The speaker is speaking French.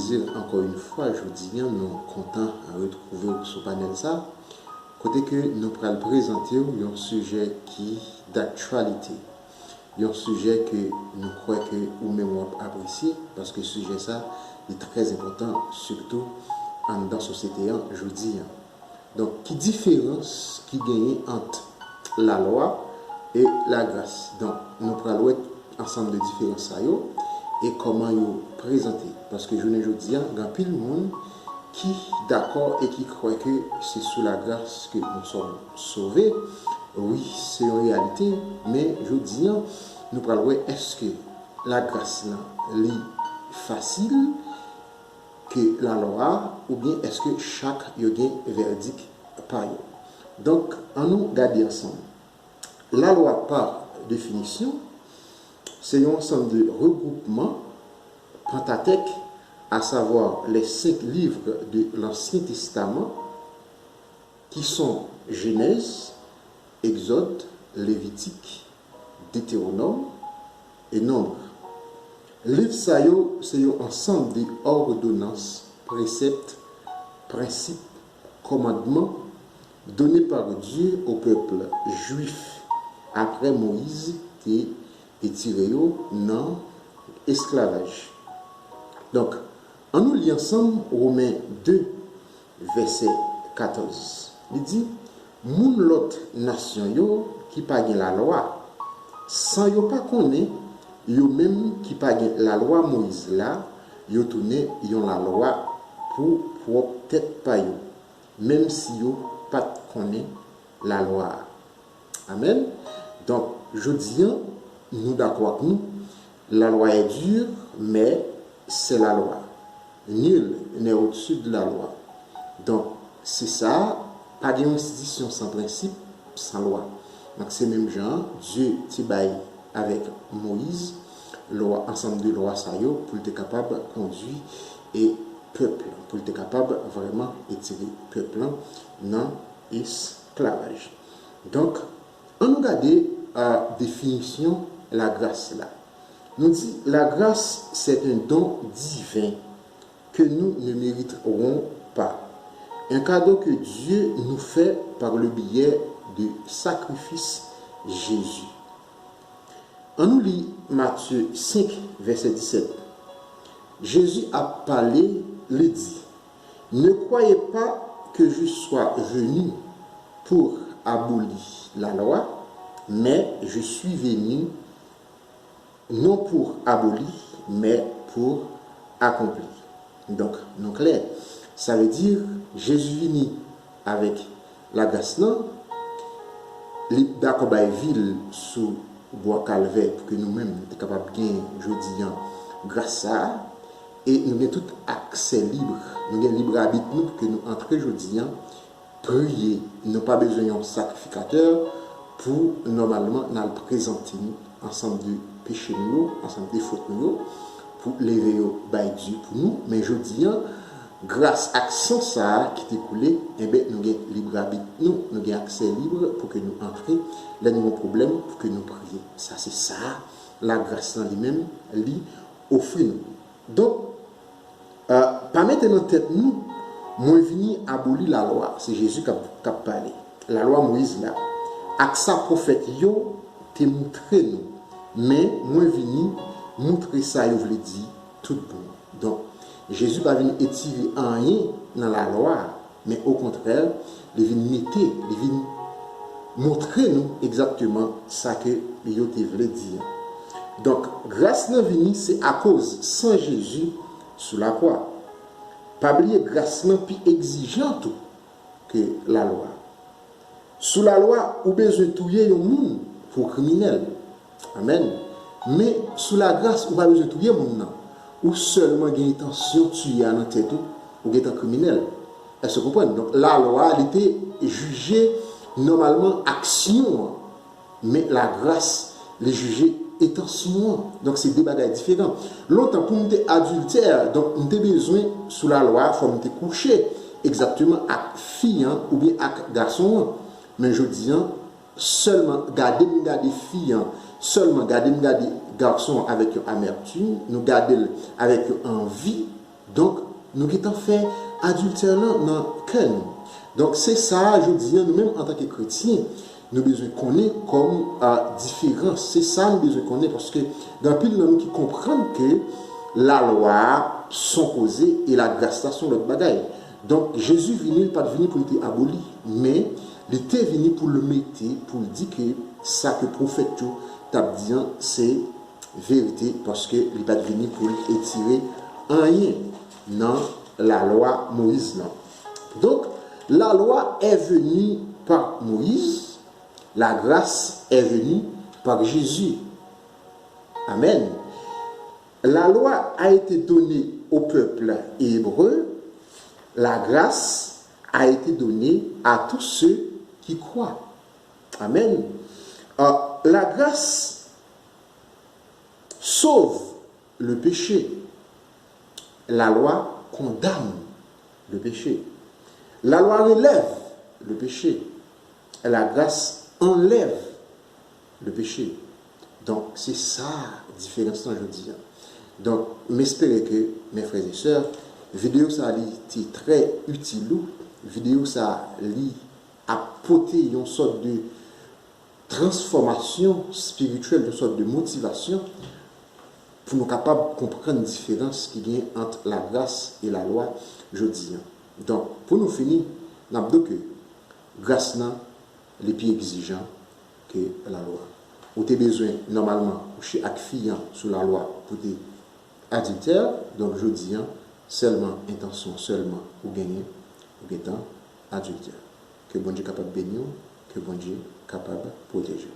plaisir encore une fois, je vous dis bien, nous sommes contents à retrouver ce panel ça. Côté que nous pourrons présenter un sujet qui d'actualité. Un sujet que nous croyons que ou même apprécier parce que ce sujet ça est très important, surtout dans la société aujourd'hui. Donc, qui différence qui gagne entre la loi et la grâce. Donc, nous pourrons voir ensemble de différences et comment ils présenter. Parce que je ne dis il y a pile de monde qui d'accord et qui croit que c'est sous la grâce que nous sommes sauvés. Oui, c'est une réalité, mais je dis, nous pourrons voir est-ce que la grâce là est facile que la loi ou bien est-ce que chaque yoga verdict par eux. Donc, en nous garder ensemble. La loi, par définition, c'est un ensemble de regroupements pentatèques, à savoir les 5 livres de l'Ancien Testament, qui sont Genèse, Exode, Lévitique, Deutéronome et Nombre. Livre ça c'est un ensemble de ordonnances, préceptes, principes, commandements donnés par Dieu au peuple juif après Moïse qui est tiré dans l'esclavage. Donc, en nous lisant ensemble Romains 2, verset 14, il dit moun l'autre nation yo qui pas la loi, sans yo pas connaît yo même qui pas la loi Moïse là, yo tourné yon la loi pour propre tête pa yo, même si yo pas connaît la loi. Amen. Donc, je dis, nous d'accord avec nous, la loi est dure, mais c'est la loi. Nul n'est au-dessus de la loi. Donc, c'est ça, pas d'institution sans principe, sans loi. Donc, c'est même genre, Dieu t'y avec Moïse, loi, ensemble de lois ça yo, pour être capable de conduire et peuple, pour être capable vraiment de tirer peuple dans l'esclavage. Donc, on regarde la définition de la grâce là. Nous dit la grâce c'est un don divin que nous ne mériterons pas. Un cadeau que Dieu nous fait par le biais du sacrifice Jésus. On nous lit Matthieu 5, verset 17. Jésus a parlé, le dit, ne croyez pas que je sois venu pour abolir la loi, mais je suis venu non pour abolir, mais pour accomplir. Donc, non clair, ça veut dire Jésus venu avec la grâce, d'accord, ville sous bois calvaire pour que nous-mêmes soyons capables de gagner, je dis, grâce à ça, et nous avons tout accès libre, nous avons libre arbitre pour que nous entrions, je dis, prier. Nous n'avons pas besoin d'un sacrificateur pour normalement nous présenter ensemble de péchés, ensemble de fautes, pour lever Dieu pour nous. Mais je dis, grâce à ça qui est coulé, nous avons libre arbitre, nous avons accès libre pour que nous entrions les nouveaux problèmes, pour que nous prions. Ça, c'est ça, la grâce en lui-même, lui offre nous. Donc, pas mettre dans tête nous, moi venu abolir la loi, c'est Jésus qui a parlé. La loi Moïse là, avec sa prophète yo, te montré nous. Mais moi venu montrer ça, il voulait dire tout bon. Donc, Jésus va venir étirer rien dans la loi, mais au contraire, il vient mettre, il vient montrer nous exactement ça que il voulait dire. Donc, grâce n'a venu, c'est à cause sans Jésus sous la croix. Pas oublier grâce n'a plus exigeante que la loi. Sous la loi, ou besoin de tuer le monde pour criminel. Amen. Mais sous la grâce, ou pas besoin de tuer le monde. Ou seulement une intention de tuer à notre tête ou être criminel. Est-ce que vous comprenez? Donc la loi, elle était jugée normalement action, mais la grâce, les jugée intention. Donc c'est des bagages différents. L'autre, pour nous adultère, donc nous avons besoin, sous la loi, il faut nous coucher exactement avec fille ou bien avec garçon. Mais je dis, seulement garder filles, seulement garder garçon avec une amertume, nous garder avec une envie, Donc, nous qui fait adultère dans le cœur. Donc, c'est ça, je dis, nous-mêmes en tant que chrétiens, nous avons besoin qu'on ait comme différence. C'est ça, nous avons besoin qu'on ait, parce que dans le pile, nous qui comprennent que la loi sont causées et la grâce sont l'autre bagaille. Donc, Jésus venu, pas venu pour être aboli, mais il était venu pour le mettre, pour dire que ça que le prophète t'a dit, c'est vérité, parce qu'il n'est pas venu pour étirer rien dans la loi Moïse. Non. Donc, la loi est venue par Moïse, la grâce est venue par Jésus. Amen. La loi a été donnée au peuple hébreu, la grâce a été donnée à tous ceux qui croient. Amen. La grâce sauve le péché. La loi condamne le péché. La loi relève le péché. Et la grâce enlève le péché. Donc, c'est ça la différence que je dis. Donc, j'espère que, mes frères et sœurs, vidéo ça est très utile. Vidéo ça a apporté une sorte de transformation spirituelle, une sorte de motivation pour nous capables de comprendre la différence qu'il y a entre la grâce et la loi, je dis. Donc, pour nous finir, nous avons dit que grâce est plus exigeant que la loi. Vous avez besoin, normalement, chez acfiant sur la loi pour des adultères, donc je dis, seulement intention, seulement pour gagner, pour être adultère. Que bon Dieu est capable de bénir, que bon Dieu est capable de protéger.